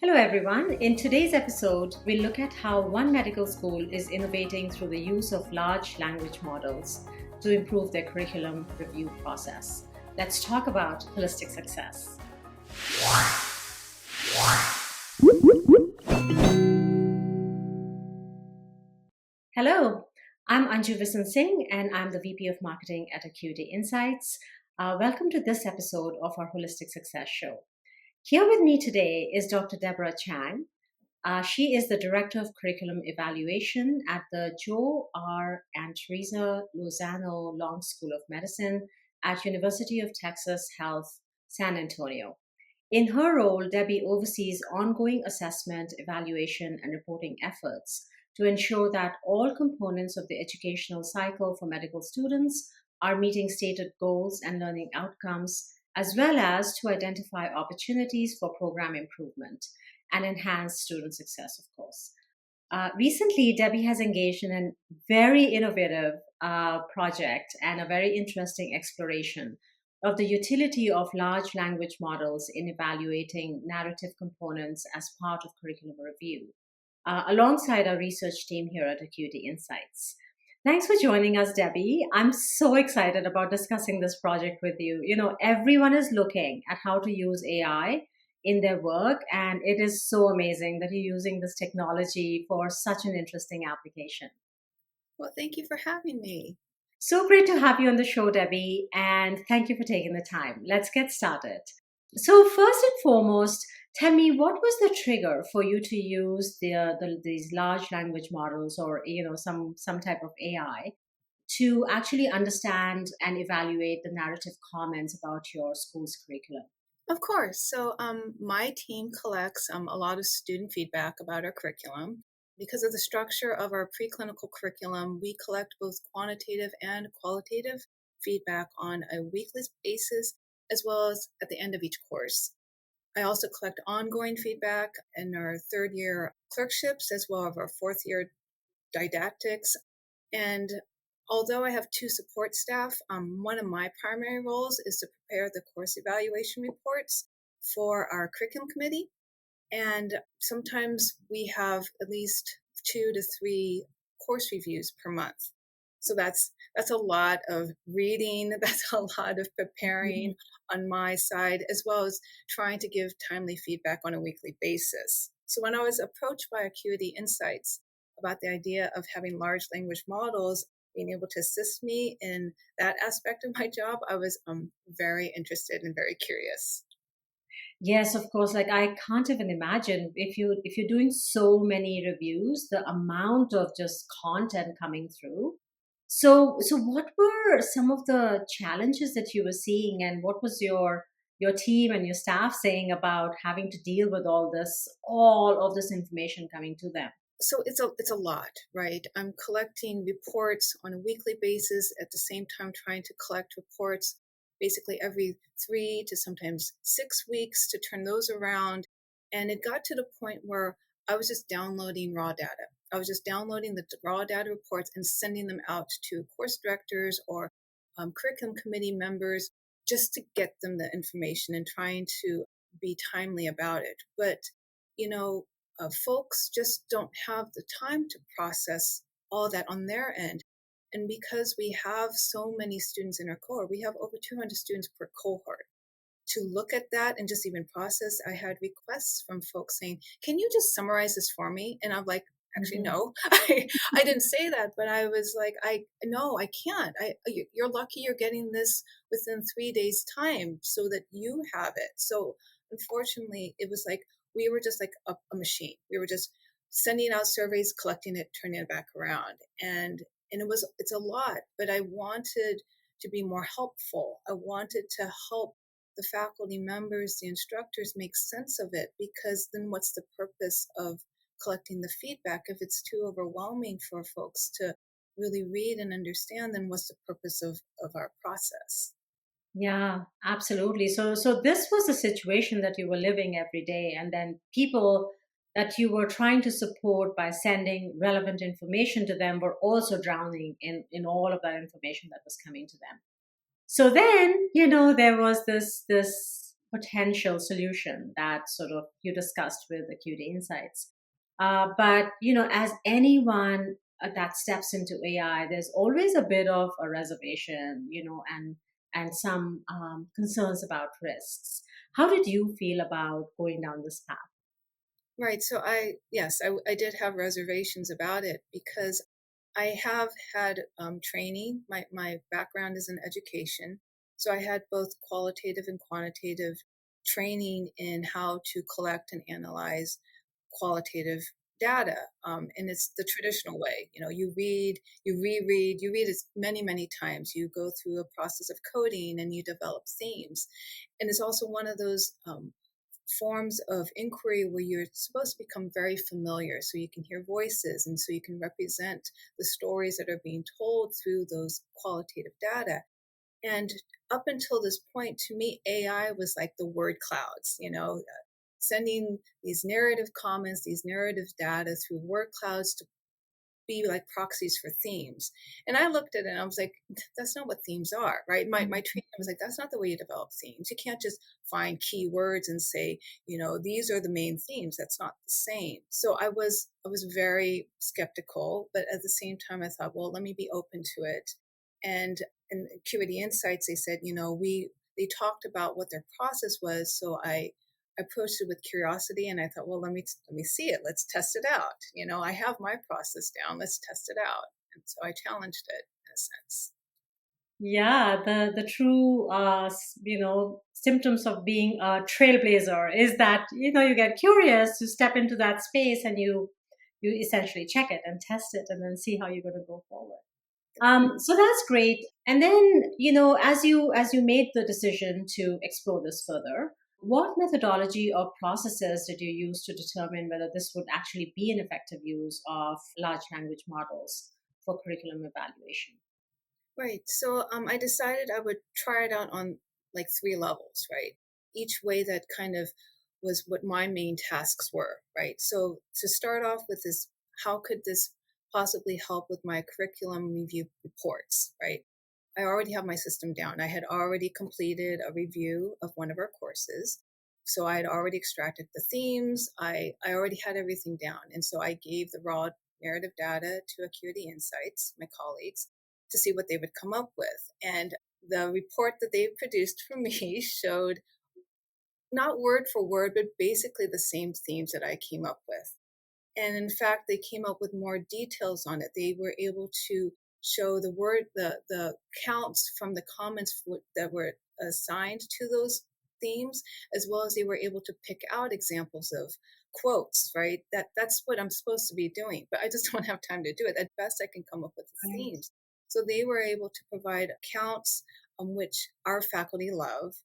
Hello, everyone. In today's episode, we'll look at how one medical school is innovating through the use of large language models to improve their curriculum review process. Let's talk about holistic success. Hello, I'm Anju Visen-Singh, and I'm the VP of Marketing at Acuity Insights. Welcome to this episode of our Holistic Success Show. Here with me today is Dr. Deborah Chang. She is the Director of Curriculum Evaluation at the Joe R. and Teresa Lozano Long School of Medicine at University of Texas Health, San Antonio. In her role, Debbie oversees ongoing assessment, evaluation, and reporting efforts to ensure that all components of the educational cycle for medical students are meeting stated goals and learning outcomes, as well as to identify opportunities for program improvement and enhance student success, of course. Recently, Debbie has engaged in a very innovative project and a very interesting exploration of the utility of large language models in evaluating narrative components as part of curriculum review, alongside our research team here at Acuity Insights. Thanks for joining us, Debbie. I'm so excited about discussing this project with you. You know, everyone is looking at how to use AI in their work, and it is so amazing that you're using this technology for such an interesting application. Well, thank you for having me. So great to have you on the show, Debbie, and thank you for taking the time. Let's get started. So, first and foremost, tell me, what was the trigger for you to use these large language models, or some type of AI, to actually understand and evaluate the narrative comments about your school's curriculum? Of course. So, my team collects a lot of student feedback about our curriculum. Because of the structure of our preclinical curriculum, we collect both quantitative and qualitative feedback on a weekly basis, as well as at the end of each course. I also collect ongoing feedback in our third year clerkships, as well as our fourth year didactics. And although I have two support staff, one of my primary roles is to prepare the course evaluation reports for our curriculum committee. And sometimes we have at least 2 to 3 course reviews per month. So that's a lot of reading, that's a lot of preparing on my side, as well as trying to give timely feedback on a weekly basis. So when I was approached by Acuity Insights about the idea of having large language models being able to assist me in that aspect of my job, I was very interested and very curious. Yes, of course. Like, I can't even imagine if you're doing so many reviews, the amount of just content coming through. So what were some of the challenges that you were seeing, and what was your team and your staff saying about having to deal with all of this information coming to them? So it's a lot, right? I'm collecting reports on a weekly basis, at the same time trying to collect reports basically every 3 to sometimes 6 weeks to turn those around. And it got to the point where I was just downloading raw data. I was just downloading the raw data reports and sending them out to course directors or curriculum committee members just to get them the information and trying to be timely about it. But, you know, folks just don't have the time to process all that on their end. And because we have so many students in our cohort, we have over 200 students per cohort. To look at that and just even process, I had requests from folks saying, "Can you just summarize this for me?" And I'm like, actually, no, I didn't say that, but I was like, no, I can't. You're lucky you're getting this within 3 days time so that you have it. So unfortunately, it was like, we were just like a machine. We were just sending out surveys, collecting it, turning it back around. And it's a lot, but I wanted to be more helpful. I wanted to help the faculty members, the instructors make sense of it, because then what's the purpose of collecting the feedback? If it's too overwhelming for folks to really read and understand, then what's the purpose of our process? Yeah, absolutely. So this was a situation that you were living every day, and then people that you were trying to support by sending relevant information to them were also drowning in all of that information that was coming to them. So then, there was this potential solution that sort of you discussed with Acuity Insights. But as anyone that steps into AI, there's always a bit of a reservation, and some concerns about risks. How did you feel about going down this path? Right. So yes, I did have reservations about it because I have had training. My background is in education. So I had both qualitative and quantitative training in how to collect and analyze qualitative data. And it's the traditional way. You read, you reread, you read it many, many times. You go through a process of coding and you develop themes. And it's also one of those forms of inquiry where you're supposed to become very familiar so you can hear voices and so you can represent the stories that are being told through those qualitative data. And up until this point, to me, AI was like the word clouds, sending these narrative comments, these narrative data through word clouds to be like proxies for themes. And I looked at it and I was like, that's not what themes are, right? My training was like, that's not the way you develop themes. You can't just find keywords and say, these are the main themes. That's not the same. So I was very skeptical, but at the same time I thought, well, let me be open to it. And in Acuity Insights, they said, they talked about what their process was. So I approached it with curiosity and I thought, well, let me see it. Let's test it out. I have my process down. Let's test it out. And so I challenged it in a sense. Yeah, the true symptoms of being a trailblazer is that you get curious to step into that space, and you essentially check it and test it and then see how you're going to go forward. So that's great. And then, as you made the decision to explore this further, what methodology or processes did you use to determine whether this would actually be an effective use of large language models for curriculum evaluation? Right. So I decided I would try it out on like three levels, right? Each way that kind of was what my main tasks were, right? So to start off with is how could this possibly help with my curriculum review reports, right? I already have my system down. I had already completed a review of one of our courses. So I had already extracted the themes. I already had everything down. And so I gave the raw narrative data to Acuity Insights, my colleagues, to see what they would come up with. And the report that they produced for me showed not word for word, but basically the same themes that I came up with. And in fact, they came up with more details on it. They were able to show the counts from the comments that were assigned to those themes, as well as they were able to pick out examples of quotes, right? That's what I'm supposed to be doing, but I just don't have time to do it. At best, I can come up with the Right. themes. So they were able to provide accounts which our faculty love,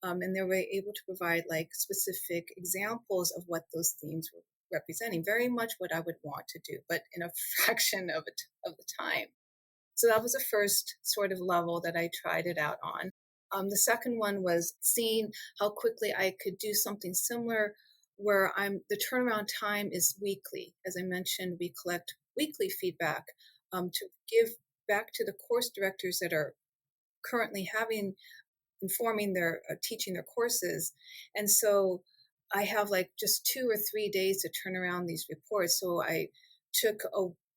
and they were able to provide like specific examples of what those themes were representing, very much what I would want to do, but in a fraction of the time. So that was the first sort of level that I tried it out on. The second one was seeing how quickly I could do something similar where the turnaround time is weekly. As I mentioned, we collect weekly feedback to give back to the course directors that are currently informing their teaching their courses. And so I have like just 2 or 3 days to turn around these reports. So I took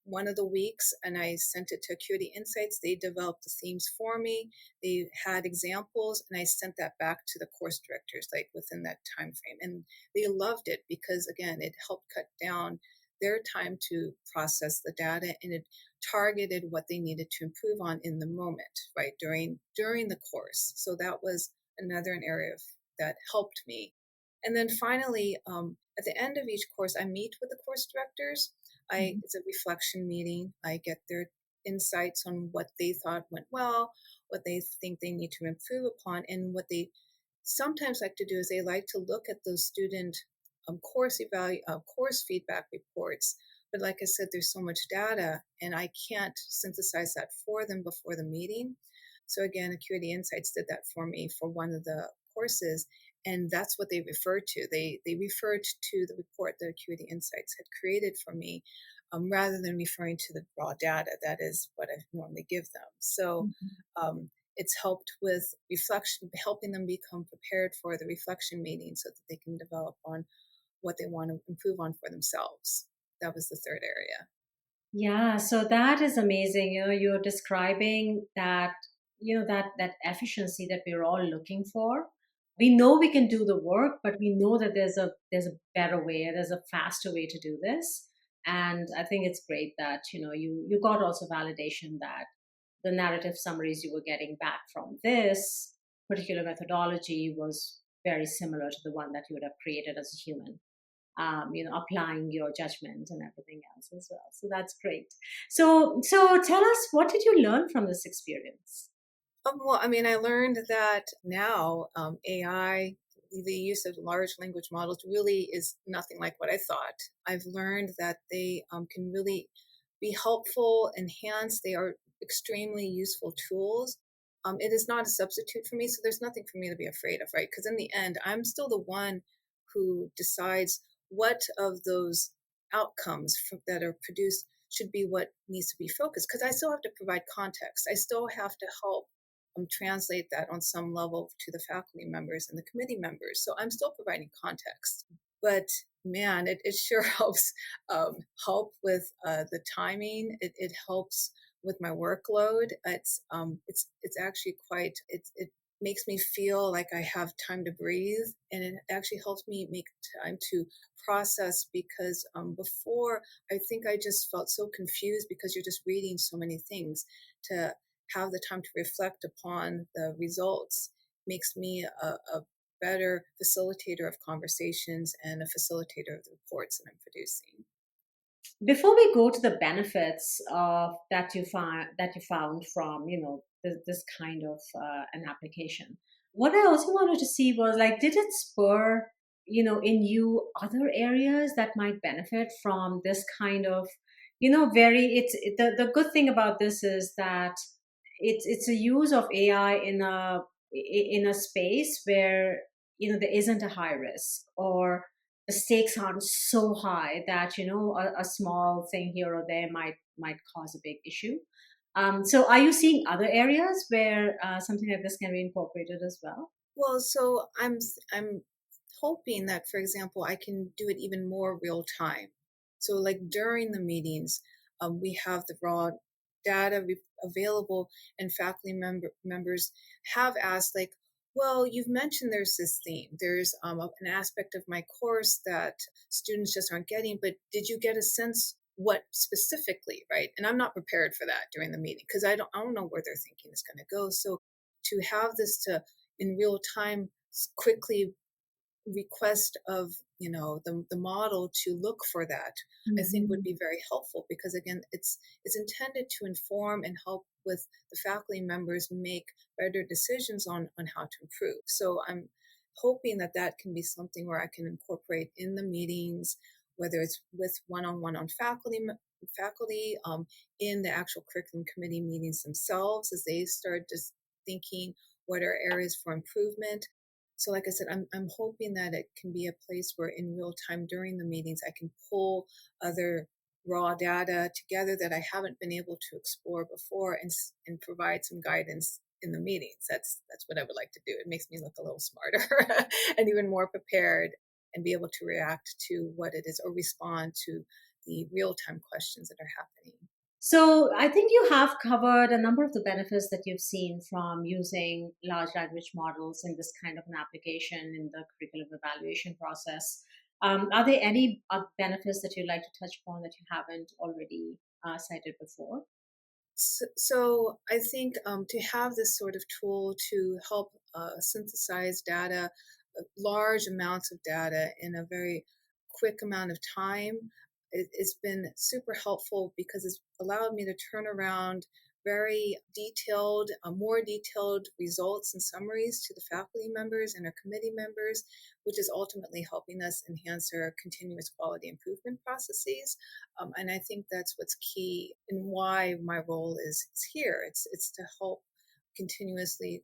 one of the weeks and I sent it to Acuity Insights. They developed the themes for me. They had examples, and I sent that back to the course directors like within that time frame. And they loved it because again, it helped cut down their time to process the data, and it targeted what they needed to improve on in the moment, right, during the course. So that was another area that helped me. And then finally, at the end of each course, I meet with the course directors. Mhm. It's a reflection meeting. I get their insights on what they thought went well, what they think they need to improve upon, and what they sometimes like to do is they like to look at those student course feedback reports. But like I said, there's so much data, and I can't synthesize that for them before the meeting. So again, Acuity Insights did that for me for one of the courses, and that's what they referred to. They referred to the report that Acuity Insights had created for me, rather than referring to the raw data. That is what I normally give them. So Mhm. um, It's helped with reflection, helping them become prepared for the reflection meeting so that they can develop on what they want to improve on for themselves. That was the third area. Yeah, so that is amazing. You're describing that, that efficiency that we're all looking for. We know we can do the work, but we know that there's a better way, there's a faster way to do this. And I think it's great that, you got also validation that the narrative summaries you were getting back from this particular methodology was very similar to the one that you would have created as a human, applying your judgment and everything else as well. So that's great. So tell us, what did you learn from this experience? Well, I mean, I learned that now AI, the use of large language models, really is nothing like what I thought. I've learned that they can really be helpful, enhance. They are extremely useful tools. It is not a substitute for me, so there's nothing for me to be afraid of, right? Because in the end, I'm still the one who decides what of those outcomes that are produced should be what needs to be focused. Because I still have to provide context. I still have to help translate that on some level to the faculty members and the committee members. So I'm still providing context, but man, it sure helps help with the timing. It helps with my workload. It's actually it makes me feel like I have time to breathe, and it actually helps me make time to process because before I think I just felt so confused because you're just reading so many things. To have the time to reflect upon the results makes me a better facilitator of conversations and a facilitator of the reports that I'm producing. Before we go to the benefits of that you found from this kind of an application, what I also wanted to see was, like, did it spur in you other areas that might benefit from this kind of very the good thing about this is that it's a use of AI in a space where there isn't a high risk, or the stakes aren't so high that a small thing here or there might cause a big issue. So are you seeing other areas where something like this can be incorporated as well? Well, so I'm hoping that, for example, I can do it even more real time. So, like during the meetings, we have the raw data available, and faculty members have asked, like, well, you've mentioned there's this theme. There's an aspect of my course that students just aren't getting, but did you get a sense what specifically, right? And I'm not prepared for that during the meeting because I don't know where their thinking is going to go. So to have this to in real time quickly request of the model to look for that, I think would Mhm. be very helpful because again it's intended to inform and help with the faculty members make better decisions on how to improve. So I'm hoping that that can be something where I can incorporate in the meetings, whether it's with one-on-one on faculty in the actual curriculum committee meetings themselves as they start just thinking what are areas for improvement. So, like I said, I'm hoping that it can be a place where in real time during the meetings, I can pull other raw data together that I haven't been able to explore before and provide some guidance in the meetings. That's what I would like to do. It makes me look a little smarter and even more prepared and be able to react to what it is or respond to the real time questions that are happening. So I think you have covered a number of the benefits that you've seen from using large language models in this kind of an application in the curriculum evaluation process. Are there any benefits that you'd like to touch upon that you haven't already cited before? So I think to have this sort of tool to help synthesize data, large amounts of data in a very quick amount of time, it's been super helpful because it's allowed me to turn around very detailed, more detailed results and summaries to the faculty members and our committee members, which is ultimately helping us enhance our continuous quality improvement processes. And I think that's what's key and why my role is here. It's to help continuously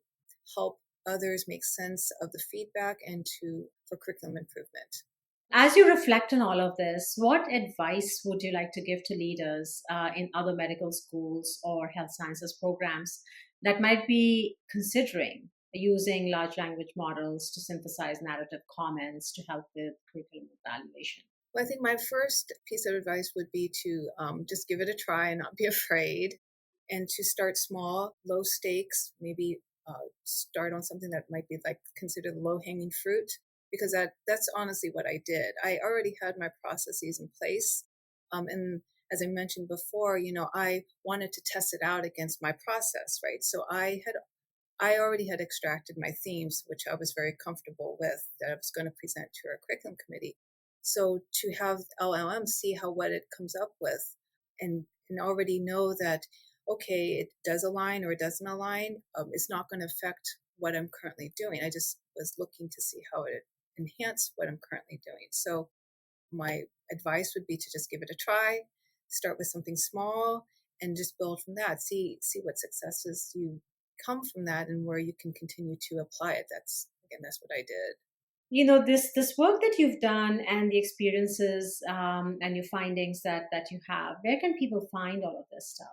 help others make sense of the feedback and to for curriculum improvement. As you reflect on all of this, what advice would you like to give to leaders in other medical schools or health sciences programs that might be considering using large language models to synthesize narrative comments to help with curriculum evaluation? Well, I think my first piece of advice would be to just give it a try and not be afraid, and to start small, low stakes, maybe start on something that might be like considered low hanging fruit, because that's honestly what I did. I already had my processes in place. And as I mentioned before, I wanted to test it out against my process, right? So I already had extracted my themes, which I was very comfortable with, that I was going to present to our curriculum committee. So to have LLMs see what it comes up with, and already know that, okay, it does align or it doesn't align, it's not going to affect what I'm currently doing. I just was looking to see how it enhance what I'm currently doing. So my advice would be to just give it a try, start with something small, and just build from that. See what successes you come from that, and where you can continue to apply it. That's what I did. This work that you've done and the experiences and your findings that you have, where can people find all of this stuff?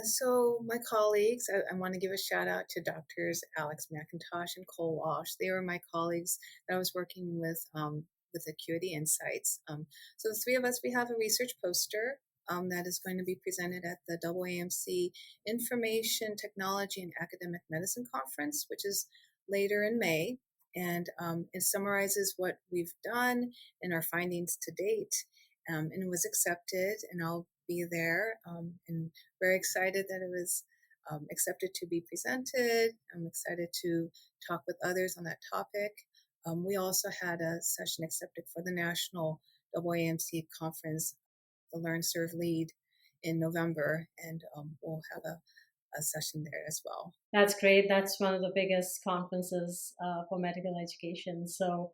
So my colleagues, I want to give a shout out to Doctors Alex McIntosh and Cole Walsh. They were my colleagues that I was working with Acuity Insights. So the three of us, we have a research poster that is going to be presented at the AAMC Information Technology and Academic Medicine Conference, which is later in May. And it summarizes what we've done and our findings to date. And it was accepted, and I'll be there. And very excited that it was accepted to be presented. I'm excited to talk with others on that topic. We also had a session accepted for the National AAMC Conference, the Learn Serve Lead, in November, and we'll have a session there as well. That's great. That's one of the biggest conferences for medical education. So,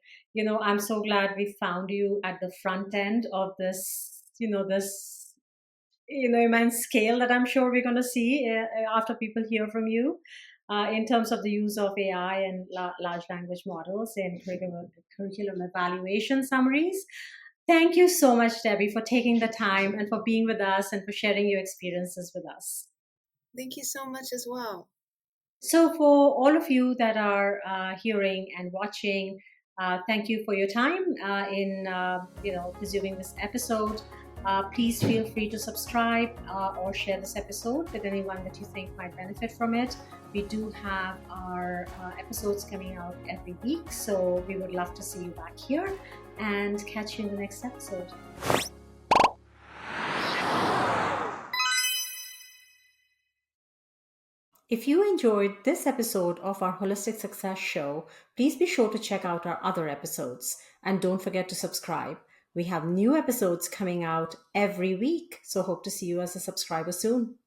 I'm so glad we found you at the front end of this immense scale that I'm sure we're going to see after people hear from you in terms of the use of AI and large language models in curriculum evaluation summaries. Thank you so much, Debbie, for taking the time and for being with us and for sharing your experiences with us. Thank you so much as well. So, for all of you that are hearing and watching, thank you for your time in resuming this episode. Please feel free to subscribe or share this episode with anyone that you think might benefit from it. We do have our episodes coming out every week, so we would love to see you back here and catch you in the next episode. If you enjoyed this episode of our Holistic Success Show, please be sure to check out our other episodes. And don't forget to subscribe. We have new episodes coming out every week, so hope to see you as a subscriber soon.